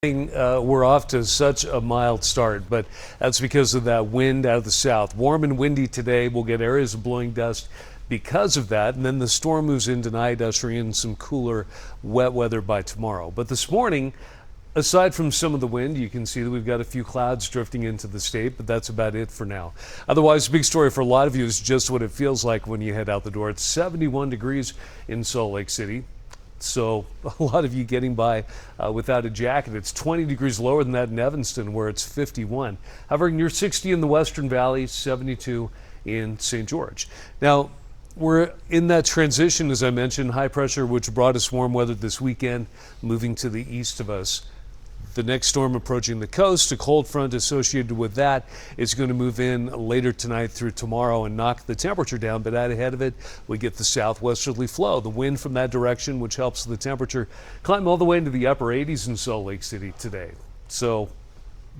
We're off to such a mild start, but that's because of that wind out of the south. Warm and windy today. We'll get areas of blowing dust because of that, and then the storm moves in tonight, ushering in some cooler, wet weather by tomorrow. But this morning, aside from some of the wind, you can see that we've got a few clouds drifting into the state, but that's about it for now. Otherwise, the big story for a lot of you is just what it feels like when you head out the door. It's 71 degrees in Salt Lake City. So a lot of you getting by without a jacket. It's 20 degrees lower than that in Evanston, where it's 51. However, near 60 in the Western Valley, 72 in St. George. Now, we're in that transition, as I mentioned, high pressure, which brought us warm weather this weekend, moving to the east of us. The next storm approaching the coast, a cold front associated with that is going to move in later tonight through tomorrow and knock the temperature down. But out ahead of it, we get the southwesterly flow, the wind from that direction, which helps the temperature climb all the way into the upper 80s in Salt Lake City today. So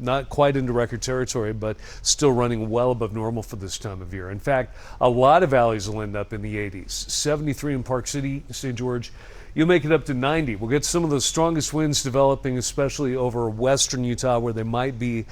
not quite into record territory, but still running well above normal for this time of year. In fact, a lot of valleys will end up in the 80s. 73 in Park City, St. George. You'll make it up to 90. We'll get some of the strongest winds developing, especially over western Utah, where they might be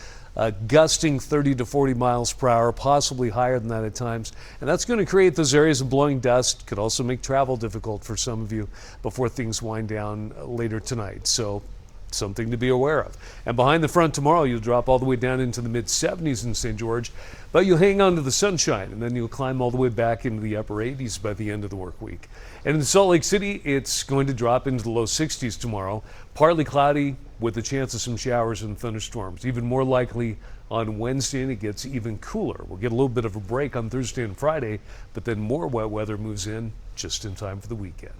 gusting 30 to 40 miles per hour, possibly higher than that at times. And that's going to create those areas of blowing dust. Could also make travel difficult for some of you before things wind down later tonight. So something to be aware of. And behind the front tomorrow, you'll drop all the way down into the mid-70s in St. George, but you'll hang on to the sunshine, and then you'll climb all the way back into the upper 80s by the end of the work week. And in Salt Lake City, it's going to drop into the low 60s tomorrow, partly cloudy with a chance of some showers and thunderstorms. Even more likely on Wednesday, and it gets even cooler. We'll get a little bit of a break on Thursday and Friday, but then more wet weather moves in just in time for the weekend.